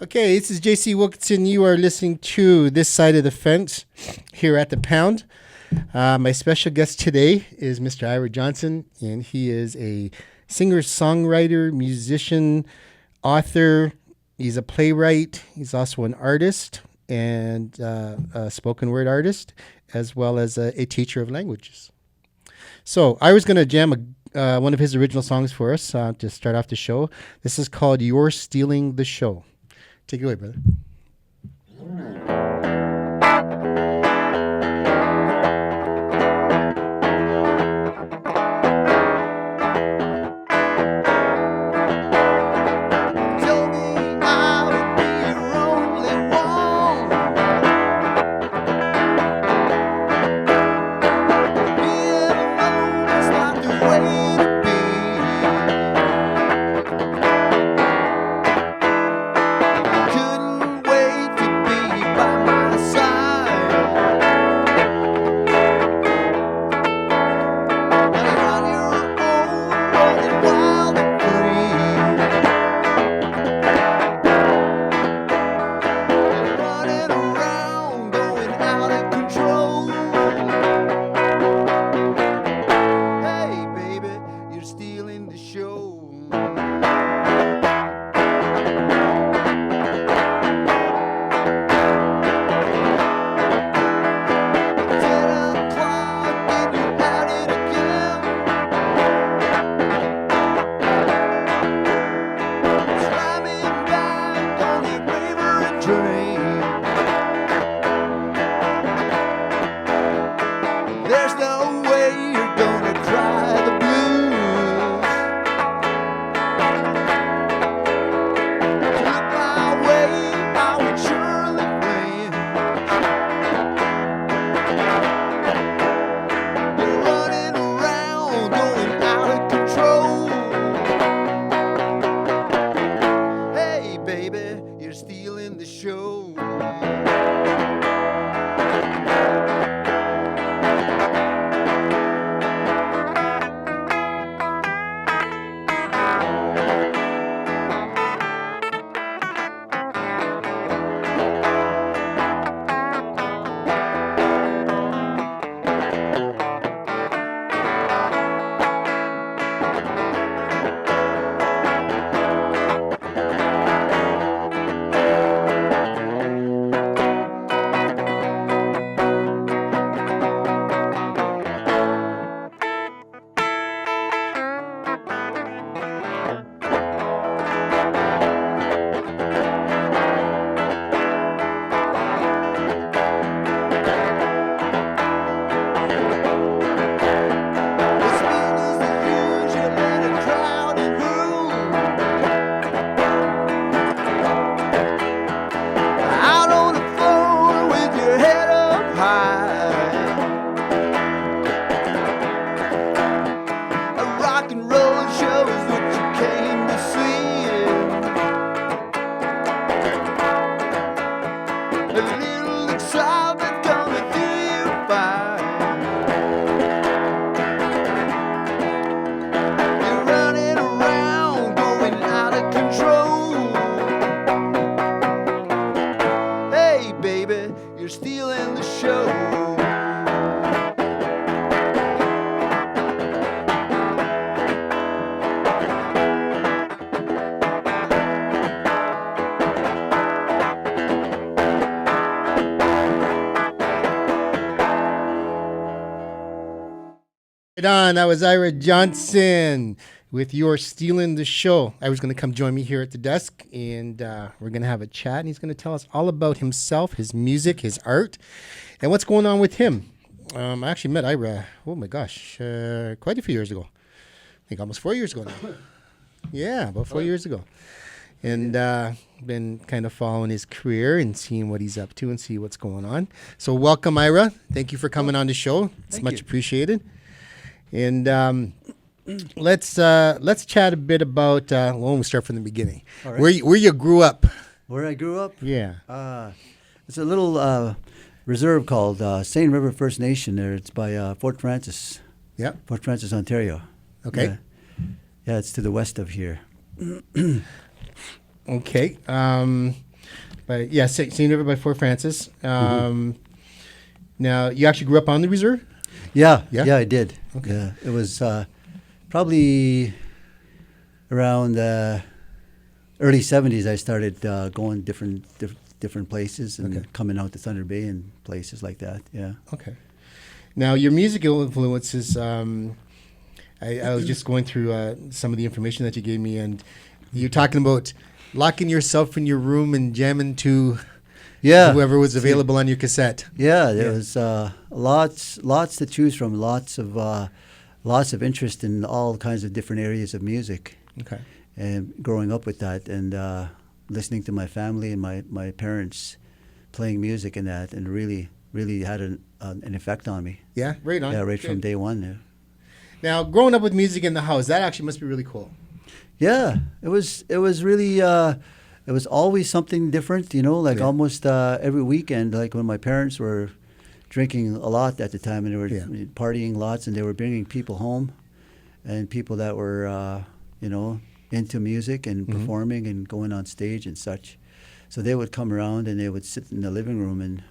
Okay, this is JC Wilkinson. You are listening to This Side of the Fence here at the Pound. My special guest today is Mr. Ira Johnson, and he is a singer-songwriter, musician, author. He's a playwright. He's also an artist and a spoken word artist, as well as a teacher of languages. So I was going to jam one of his original songs for us to start off the show. This is called You're Stealing the Show. Take it away, brother. On. That was Ira Johnson with You're Stealing the Show. Ira's going to come join me here at the desk, and we're going to have a chat, and he's going to tell us all about himself, his music, his art, and what's going on with him. I actually met Ira, oh my gosh, quite a few years ago. I think almost 4 years ago now. Yeah, about 4 years ago. And been kind of following his career and seeing what he's up to and see what's going on. So welcome, Ira. Thank you for coming on the show. It's much appreciated. And let's chat a bit about. We'll start from the beginning. Right. Where you grew up. Where I grew up? Yeah. It's a little reserve called Seine River First Nation. There, it's by Fort Frances. Yeah. Fort Frances, Ontario. Okay. Yeah, it's to the west of here. Okay. But yeah, St. River by Fort Francis. Now, you actually grew up on the reserve? Yeah, Yeah? yeah, I did. Okay. Yeah, it was probably around early '70s. I started going different places and Okay. coming out to Thunder Bay and places like that. Yeah. Okay. Now, your musical influences, I was just going through some of the information that you gave me, and you're talking about locking yourself in your room and jamming to Yeah. whoever was available on your cassette. Yeah, there Yeah. was lots to choose from, lots of interest in all kinds of different areas of music, Okay. and growing up with that, and listening to my family and my parents playing music and that, and really had an effect on me. Yeah, right on. Yeah, right from Good. day one. Yeah. Now, growing up with music in the house, that actually must be really cool. Yeah, it was really it was always something different, like Yeah. almost every weekend, like when my parents were drinking a lot at the time and they were Yeah. partying lots, and they were bringing people home, and people that were into music and Mhm. performing and going on stage and such. So they would come around and they would sit in the living room and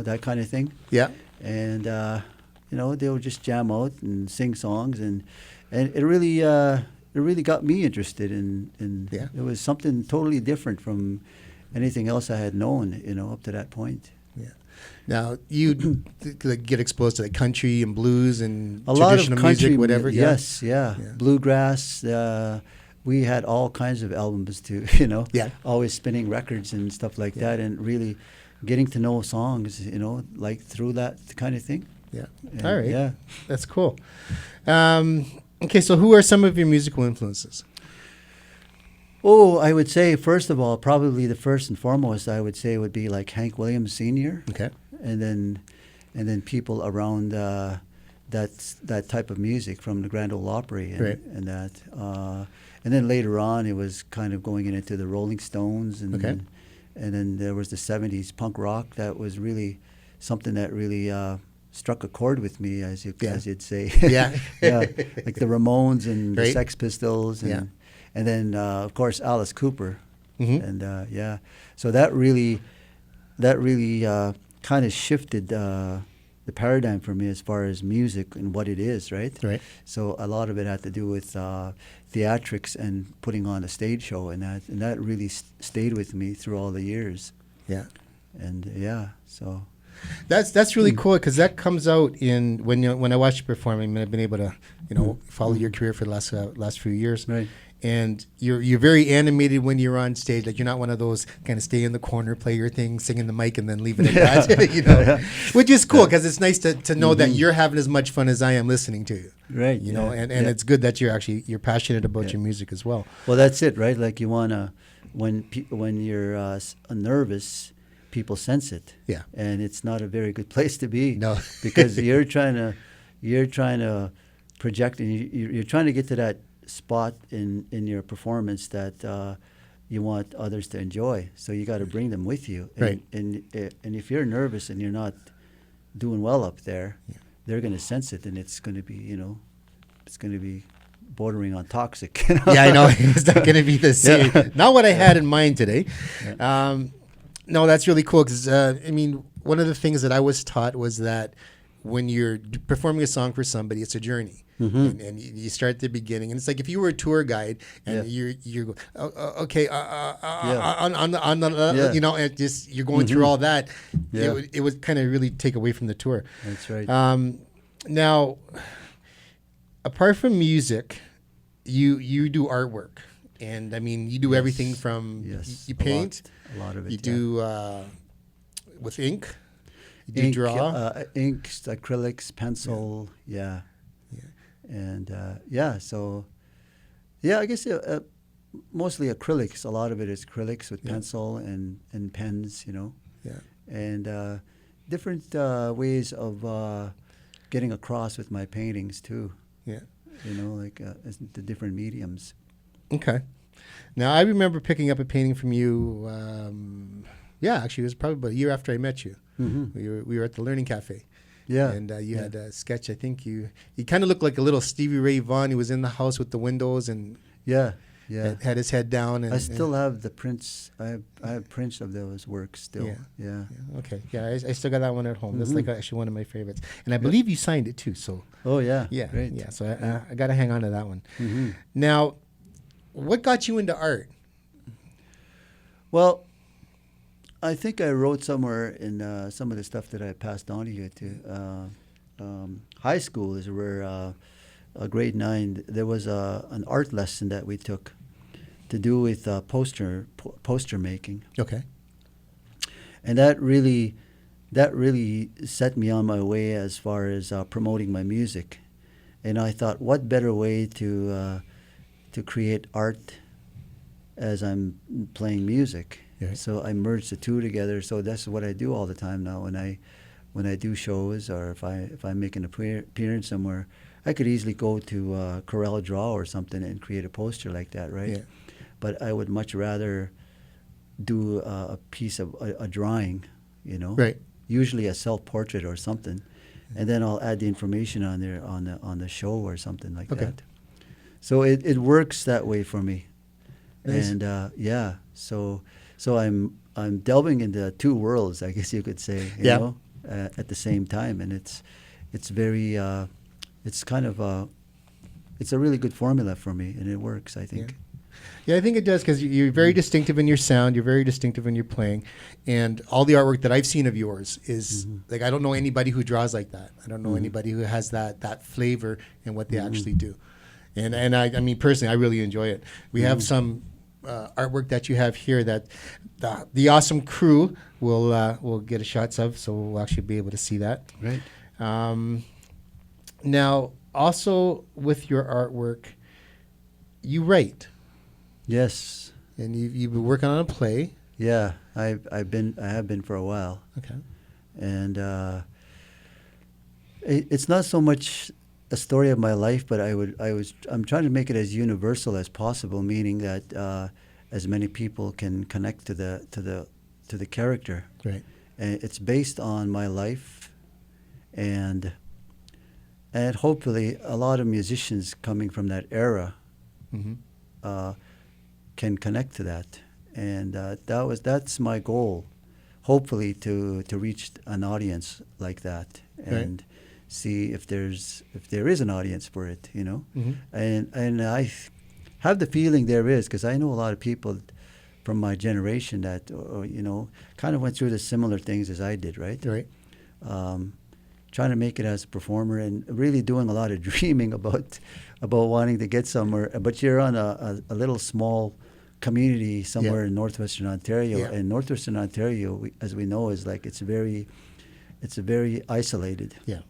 that kind of thing. Yeah. And they would just jam out and sing songs, and it really got me interested in Yeah. it was something totally different from anything else I had known, up to that point. Yeah. Now, you get exposed to the country and blues and A lot of traditional country music, whatever. Yeah. Yes, yeah. Yeah. Bluegrass, we had all kinds of albums too, Yeah. always spinning records and stuff like that, and really getting to know songs, like through that kind of thing. Yeah. And, All right. Yeah. That's cool. Okay, so who are some of your musical influences? Oh, I would say, first of all, probably the first and foremost, I would say would be like Hank Williams Sr. Okay. and then people around that type of music from the Grand Ole Opry and, Right. and that. And then later on, it was kind of going into the Rolling Stones, and Okay. and then there was the '70s punk rock that was really something that really struck a chord with me, as you'd say. Yeah. Yeah, like the Ramones and the Right. Sex Pistols, and Yeah. and then of course Alice Cooper, Mhm. and yeah, so that really kind of shifted the paradigm for me as far as music and what it is, right? Right. So a lot of it had to do with theatrics and putting on a stage show, and that really stayed with me through all the years. Yeah. And yeah, so That's really cool because that comes out in when I watch you perform. I mean, I've been able to follow your career for the last few years, right. and you're very animated when you're on stage. Like, you're not one of those kind of stay in the corner, play your thing, sing in the mic, and then leave it at that. Yeah. Which is cool because it's nice to know that you're having as much fun as I am listening to you. Right. You know, yeah, and yeah. it's good that you're passionate about Yeah. your music as well. Well, that's it, right? Like you wanna when you're nervous, people sense it. Yeah. And it's not a very good place to be. No. Because you're trying to project, and you're trying to get to that spot in your performance that you want others to enjoy. So you got to bring them with you. And, Right. And if you're nervous and you're not doing well up there, they're going to sense it, and it's going to be bordering on toxic. Yeah, I know. It's not going to be the same. Yeah. Not what I had in mind today. No, that's really cool because, I mean, one of the things that I was taught was that when you're performing a song for somebody, it's a journey. And you start at the beginning, and it's like if you were a tour guide and you're okay on the Yeah. and just you're going through all that, Yeah. it would kind of really take away from the tour. That's right. Now, apart from music, you do artwork, and I mean you do Yes. everything from Yes, you a lot- paint, a lot of it, you yeah. do with ink, you do Ink, draw. inks, acrylics, pencil, yeah. And so I guess mostly acrylics. A lot of it is acrylics with pencil and pens, Yeah. and different ways of getting across with my paintings too. Yeah. Like the different mediums. Okay. Now I remember picking up a painting from you. Actually, it was probably about a year after I met you. Mm-hmm. We were at the Learning Cafe. Yeah. And you had a sketch. I think you kind of looked like a little Stevie Ray Vaughan. He was in the house with the windows, and Yeah. Yeah. had his head down. And I still have the prints. I have prints of those works still. Yeah. Yeah. Okay. Yeah, I still got that one at home. That's like Mhm. actually one of my favorites, and I believe you signed it too. So Oh yeah. yeah, Great. yeah. So I got to hang on to that one. Hmm. Now, what got you into art? Well, I think I wrote somewhere in some of the stuff that I passed on to you too. High school is where grade 9 there was an art lesson that we took to do with poster making, Okay. and that really set me on my way as far as promoting my music. And I thought, what better way to create art as I'm playing music? Yeah. So I merged the two together. So that's what I do all the time now. When I do shows, or if I make an appearance somewhere, I could easily go to Corel Draw or something and create a poster like that, right? Yeah. But I would much rather do a piece of a drawing, you know, Right. usually a self-portrait or something, and then I'll add the information on there on the show or something like Okay. that. So it works that way for me, Nice. and yeah, so I'm delving into two worlds, I guess you could say, you Yeah. know, at the same time, and it's very it's kind of it's a really good formula for me, and it works, I think. Yeah, I think it does because you're very distinctive in your sound. You're very distinctive in your playing, and all the artwork that I've seen of yours is like I don't know anybody who draws like that. I don't know anybody who has that flavor in what they actually do. And I mean personally, I really enjoy it. We have some artwork that you have here that the awesome crew will get a shots of, so we'll actually be able to see that. Right. Now, also with your artwork, you write. Yes. And you've been working on a play. Yeah. I have been for a while, Okay. and it's not so much a story of my life, but I'm trying to make it as universal as possible, meaning that as many people can connect to the character. Right. And it's based on my life, and hopefully a lot of musicians coming from that era can connect to that, and that's my goal, hopefully to reach an audience like that, and see if there is an audience for it, you know. And I have the feeling there is, because I know a lot of people from my generation that you know, kind of went through the similar things as I did, right? Right. Trying to make it as a performer, and really doing a lot of dreaming about wanting to get somewhere. But you're on a little small community somewhere in northwestern Ontario, and northwestern Ontario, as we know, is like it's very isolated. Yeah.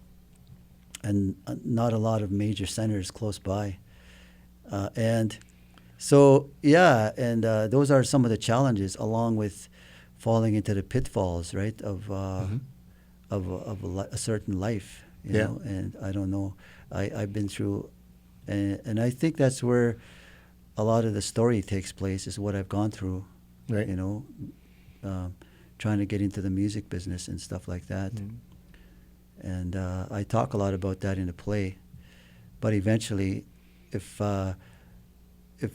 And not a lot of major centers close by, and so those are some of the challenges, along with falling into the pitfalls, right, of a certain life, you know. And I don't know, I've been through, and I think that's where a lot of the story takes place, is what I've gone through, Right. you know, trying to get into the music business and stuff like that. And I talk a lot about that in the play, but eventually, if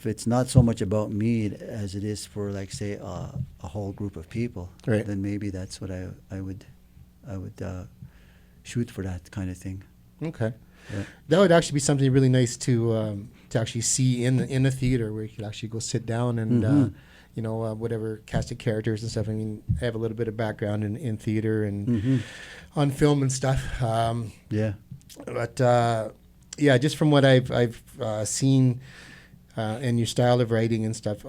it's not so much about me as it is for, like, say, a whole group of people, Right. then maybe that's what I would shoot for, that kind of thing. Okay. Yeah. That would actually be something really nice to actually see in the theater, where you could actually go sit down and you know, whatever cast of characters and stuff. I mean, I have a little bit of background in theater and on film and stuff. Yeah. But yeah, just from what I've seen and your style of writing and stuff,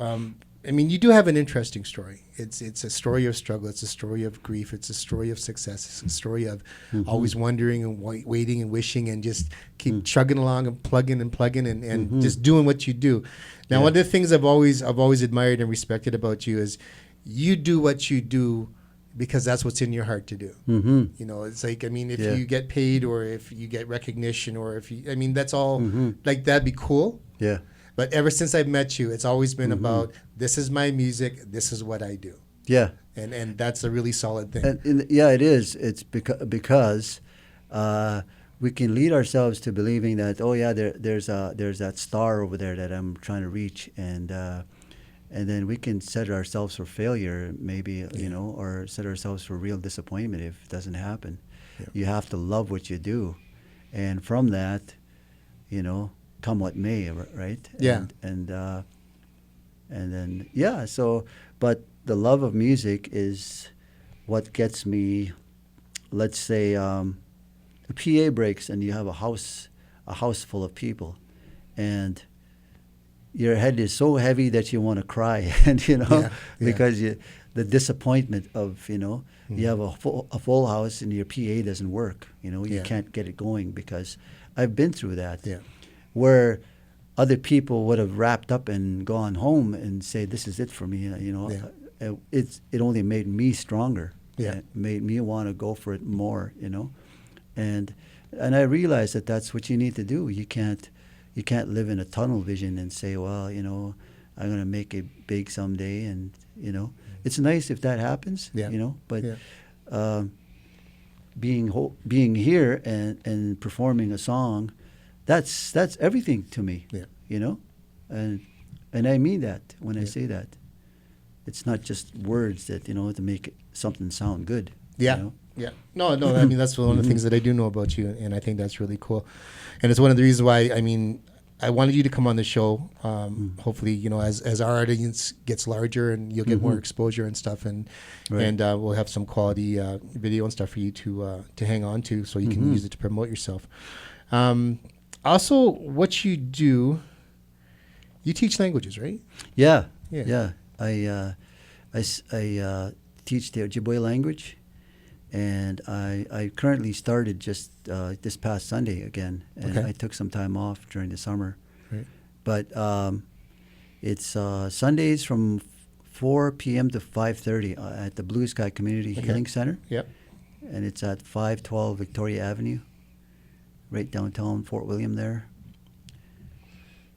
I mean, you do have an interesting story. It's a story of struggle. It's a story of grief. It's a story of success. It's a story of always wondering and waiting and wishing and just keep chugging along and plugging and just doing what you do. Now, one of the things I've always admired and respected about you is you do what you do because that's what's in your heart to do. You know, it's like, I mean, if you get paid or if you get recognition or if you, I mean, that's all like, that'd be cool. Yeah. But ever since I've met you, it's always been about, this is my music, this is what I do. Yeah. And that's a really solid thing. And yeah, it is. It's because we can lead ourselves to believing that, oh yeah, there's that star over there that I'm trying to reach, and then we can set ourselves for failure, maybe, or set ourselves for real disappointment if it doesn't happen. Yeah. You have to love what you do, and from that, come what may, right? Yeah. And then yeah. So, but the love of music is what gets me. Let's say the PA breaks and you have a house full of people, and your head is so heavy that you want to cry, and because the disappointment of you have a full house and your PA doesn't work. You can't get it going, because I've been through that. Yeah. Where other people would have wrapped up and gone home and say, "This is it for me." It only made me stronger. Yeah. It made me want to go for it more. And I realized that that's what you need to do. You can't live in a tunnel vision and say, well, I'm going to make it big someday, and it's nice if that happens. But being here and performing a song, that's everything to me. And I mean that when I say that. It's not just words that to make something sound good. Yeah. No. I mean, that's one of the things that I do know about you, and I think that's really cool. And it's one of the reasons why, I wanted you to come on the show. Hopefully, as our audience gets larger and you'll get more exposure and stuff, and we'll have some quality video and stuff for you to hang on to, so you can use it to promote yourself. Also, what you do, you teach languages, right? Yeah. Yeah. I teach the Ojibwe language, and I currently started just this past Sunday again, and I took some time off during the summer. Right. But it's Sundays from 4 p.m. to 5:30 at the Blue Sky Community Healing Center. Yep. And it's at 512 Victoria Avenue, right downtown Fort William there.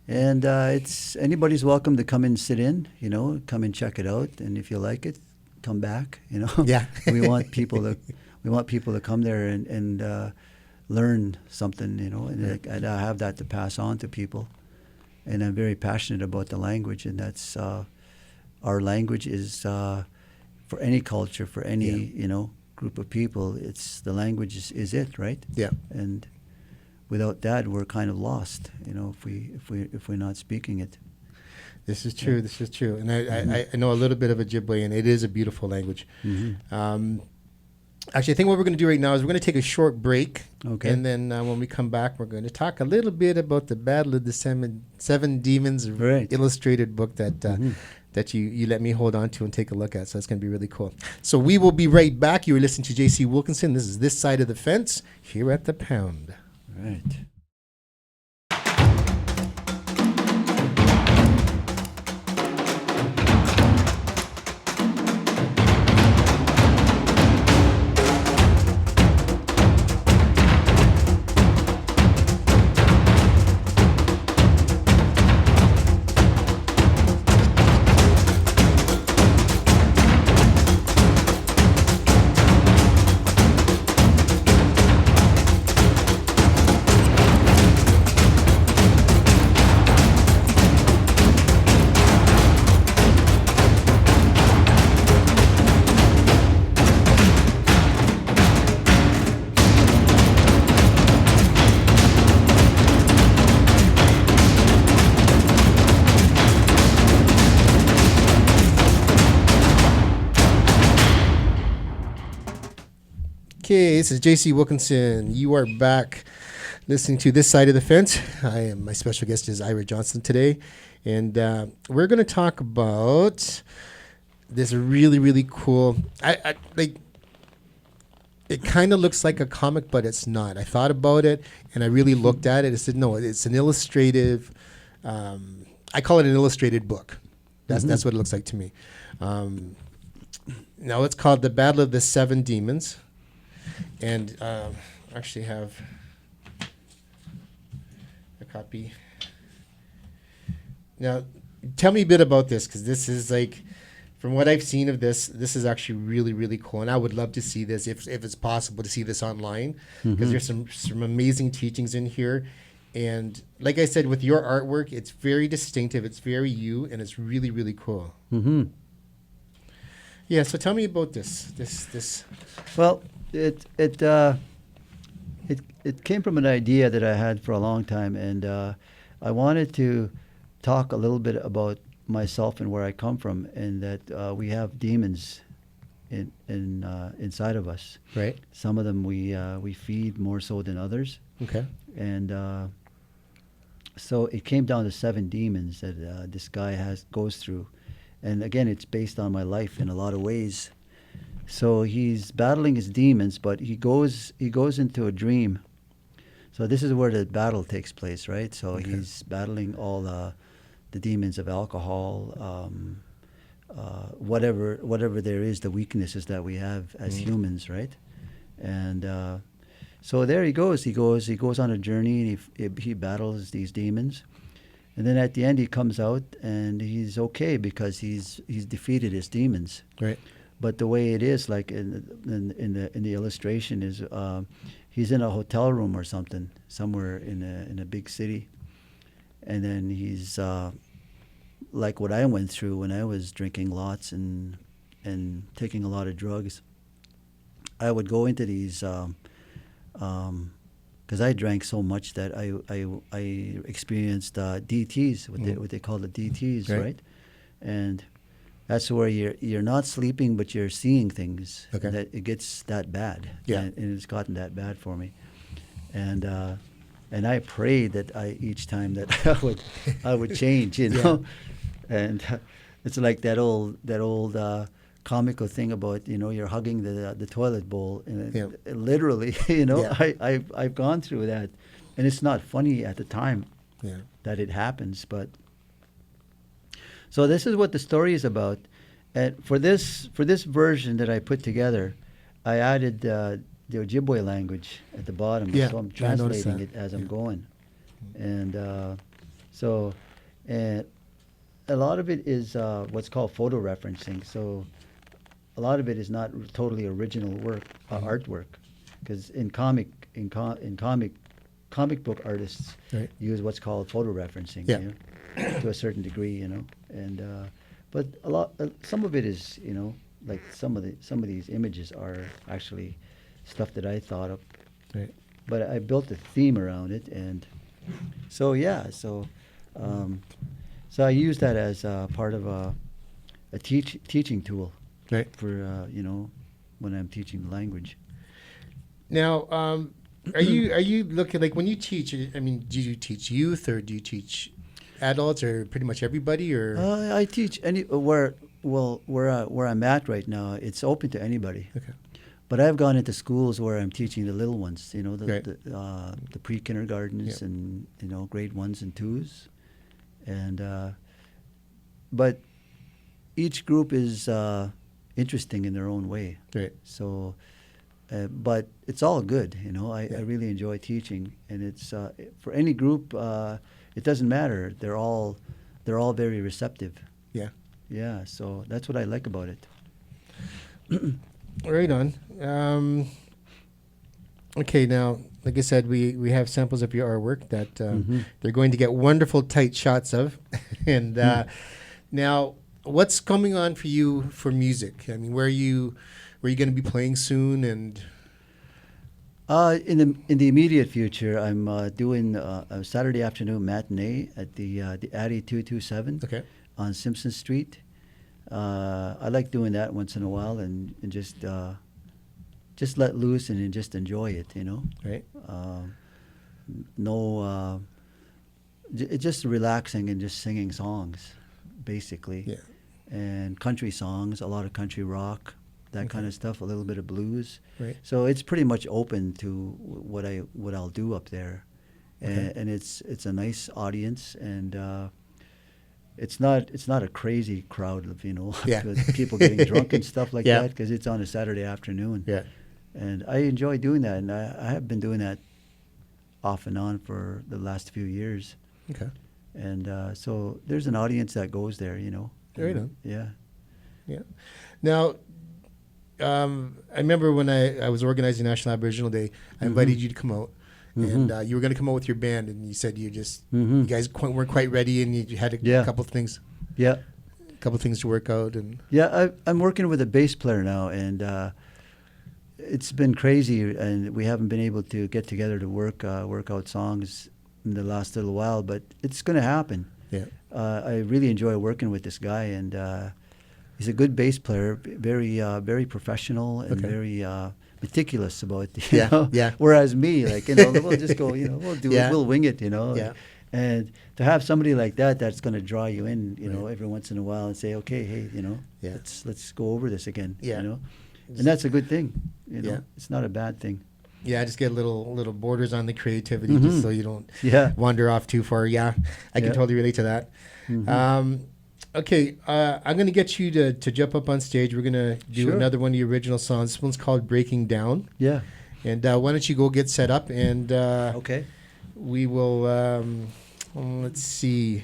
And it's anybody's welcome to come and sit in, come and check it out, and if you like it, come back. Yeah. we want people to come there and learn something, and I have that to pass on to people. And I'm very passionate about the language, and that's our language is for any culture, for any group of people. It's the language is it, right? Yeah. And without that, we're kind of lost, if we're not speaking it. This is true. This is true. And I know a little bit of Ojibwe, and it is a beautiful language. Actually, I think what we're going to do right now is we're going to take a short break. Okay. And then when we come back, we're going to talk a little bit about the Battle of the Seven Demons illustrated book that you let me hold on to and take a look at. So it's going to be really cool. So we will be right back. You are listening to J.C. Wilkinson. This is This Side of the Fence here at The Pound. Right. Okay, this is J.C. Wilkinson. You are back listening to This Side of the Fence. My special guest is Ira Johnson today, and we're going to talk about this really, really cool. I like. It kind of looks like a comic, but it's not. I thought about it, and I really looked at it. I said, no, it's an illustrative. I call it an illustrated book. That's what it looks like to me. Now it's called The Battle of the Seven Demons. And I actually have a copy. Now, tell me a bit about this, because this is like, from what I've seen of this, this is actually really, really cool. And I would love to see this if it's possible to see this online, because there's some amazing teachings in here. And like I said, with your artwork, it's very distinctive. It's very you, and it's really, really cool. Mm-hmm. Yeah. So tell me about this. Well, it came from an idea that I had for a long time, and I wanted to talk a little bit about myself and where I come from, and that we have demons inside of us. Right. Some of them we feed more so than others, Okay. and so it came down to 7 demons that this guy goes through, and again, it's based on my life in a lot of ways. So he's battling his demons, but he goes into a dream. So this is where the battle takes place, right? So Okay. he's battling all the demons of alcohol, whatever there is, the weaknesses that we have as humans, right? And so there he goes. He goes on a journey, and he battles these demons, and then at the end he comes out and he's okay because he's defeated his demons. Right. But the way it is, like in the illustration, is he's in a hotel room or something somewhere in a big city, and then he's like what I went through when I was drinking lots and taking a lot of drugs. I would go into these because I drank so much that I experienced DTs, what they call the DTs, right? And that's where you're not sleeping, but you're seeing things. Okay. That it gets that bad. Yeah. And it's gotten that bad for me. And I prayed that each time that I would change, you know. And it's like that old comical thing about, you know, you're hugging the toilet bowl, and it literally, you know, I've gone through that, and it's not funny at the time that it happens, but. So this is what the story is about, and for this version that I put together, I added the Ojibwe language at the bottom, so I'm translating it as I'm going, and and a lot of it is what's called photo referencing. So a lot of it is not totally original work, artwork, because in comic book artists use what's called photo referencing. You know? To a certain degree, you know, and but some of it is, you know, like some of these images are actually stuff that I thought of, but I built a theme around it, and so so I use that as part of a teaching tool, for you know, when I'm teaching the language. Now, are you looking, like, when you teach? I mean, do you teach youth or do you teach adults or pretty much everybody? Or I teach where I'm at right now. It's open to anybody. Okay. But I've gone into schools where I'm teaching the little ones. You know, the pre-kindergartens and, you know, grade 1s and 2s, and but each group is interesting in their own way. Right. So. But it's all good, you know. I really enjoy teaching, and it's for any group. It doesn't matter. They're all very receptive. Yeah. Yeah. So that's what I like about it. Right on. Okay. Now, like I said, we have samples of your artwork that they're going to get wonderful tight shots of, and now, what's coming on for you for music? I mean, where are you going to be playing soon? And in the immediate future, I'm doing a Saturday afternoon matinee at the Addy 227 on Simpson Street. I like doing that once in a while, and just let loose and just enjoy it, you know. Right. It's just relaxing and just singing songs, basically. Yeah. And country songs, a lot of country rock. That kind of stuff, a little bit of blues. Right. So it's pretty much open to what I'll do up there, and it's a nice audience, and it's not a crazy crowd of, you know, people getting drunk and stuff like that, because it's on a Saturday afternoon. Yeah. And I enjoy doing that, and I have been doing that off and on for the last few years. Okay. And so there's an audience that goes there, you know. Right on. Yeah. Yeah. Now, I remember when I was organizing National Aboriginal Day, I invited you to come out. And you were going to come out with your band, and you said you guys weren't quite ready, and you had a couple things, Yeah. couple things to work out, and Yeah, I'm working with a bass player now, and it's been crazy, and we haven't been able to get together to work out songs in the last little while, but it's going to happen. yeah, I really enjoy working with this guy, and he's a good bass player, very professional and Okay. very meticulous about Yeah, know. yeah. Whereas me, like we'll just go, we'll do Yeah. it, we'll wing it. Yeah. And to have somebody like that that's going to draw you in, every once in a while and say, okay, hey, Yeah. let's go over this again. Yeah. And that's a good thing. Yeah. It's not a bad thing. yeah. I just get little borders on the creativity, just so you don't Yeah. wander off too far. Yeah, I can Yeah. totally relate to that. Okay, I'm going to get you to jump up on stage. We're going to do Sure. another one of the original songs. This one's called Breaking Down. Yeah. And why don't you go get set up, and Okay. we will, let's see.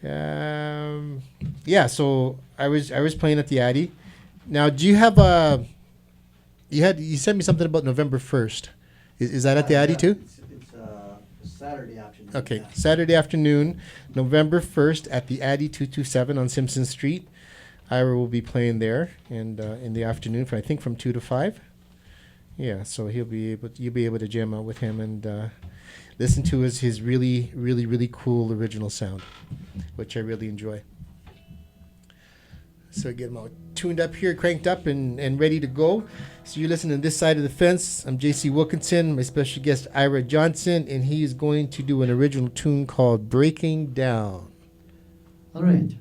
Yeah, so I was playing at the Addy. Now, do you have you sent me something about November 1st. Is that at the Addy too? It's Saturday afternoon. Okay, Saturday afternoon, November 1st at the Addy 227 on Simpson Street. Ira will be playing there, and in the afternoon, from 2 to 5. Yeah, so you'll be able to jam out with him and listen to his really, really, really cool original sound, which I really enjoy. So get him all tuned up here, cranked up, and ready to go. So you're listening to This Side of the Fence. I'm JC Wilkinson, my special guest Ira Johnson, and he is going to do an original tune called Breaking Down. All right.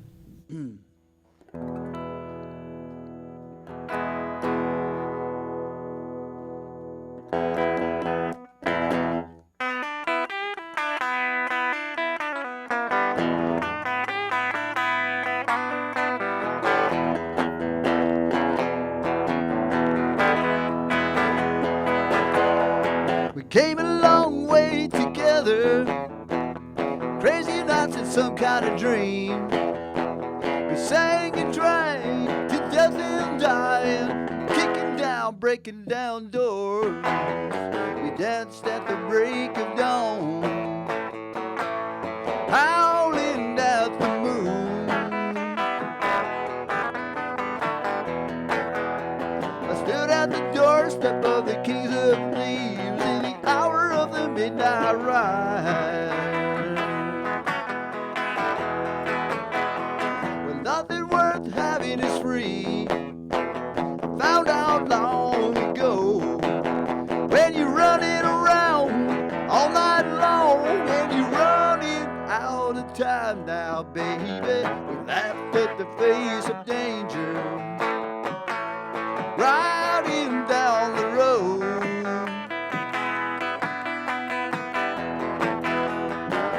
We came a long way together, crazy nights in some kind of dream. We sang and drank to death and dying, kicking down, breaking down doors. We danced at the break of dawn, howling at the moon. I stood at the doorstep of the Kings of Thieves in the hour of the midnight ride. Well, nothing worth having is free. Found out long ago. When you're running around all night long, and you're running out of time now, baby. We laughed at the face of danger, riding down the road.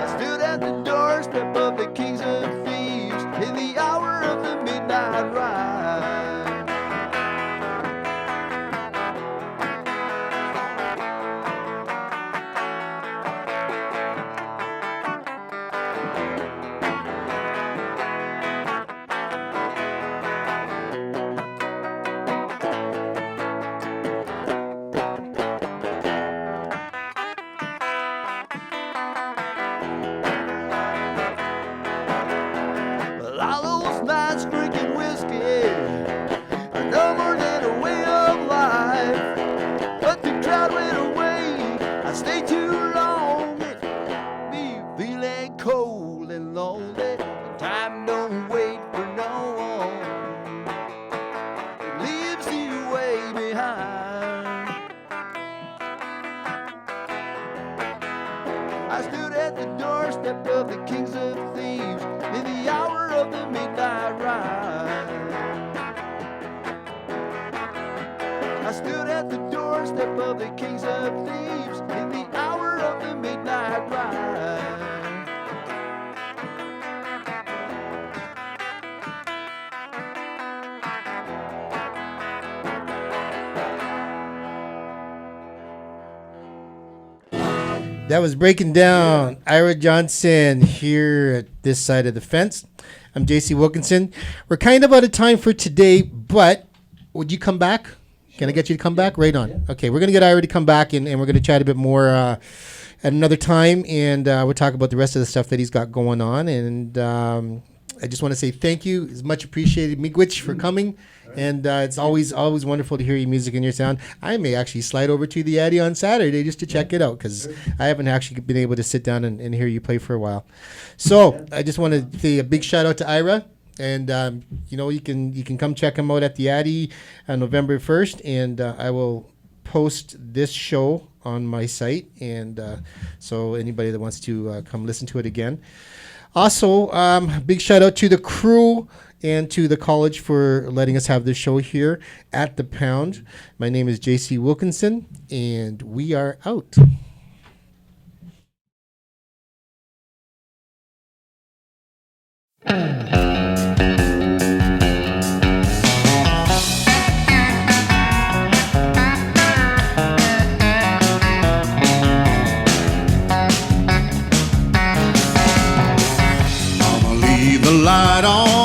I stood at the doorstep of the Kings of Thieves in the hour of the midnight ride. Well, all those nights drinking whiskey are no more than a way of life. But the crowd went away. I stayed too long. Me feeling cold and lonely. Time don't wait for no one. It leaves you way behind. I stood at the doorstep of the Kings of Thieves in the hour of the midnight ride. I stood at the doorstep of the Kings of Thieves in the hour of the midnight ride. That was Breaking Down. Ira Johnson here at this side of the fence. I'm JC Wilkinson. We're kind of out of time for today, but would you come back? Can I get you to come back? Right on. Yeah. Okay, we're going to get Ira to come back, and we're going to chat a bit more at another time, and we'll talk about the rest of the stuff that he's got going on. And I just want to say thank you. It's much appreciated, Miigwech, for coming. And it's always wonderful to hear your music and your sound. I may actually slide over to the Addy on Saturday just to check it out, because I haven't actually been able to sit down and hear you play for a while. So I just want to say a big shout out to Ira. And, you can come check him out at the Addy on November 1st. And I will post this show on my site. And so anybody that wants to come listen to it again. Also, big shout out to the crew and to the college for letting us have this show here at the Pound. My name is JC Wilkinson, and we are out. I'ma leave the light on.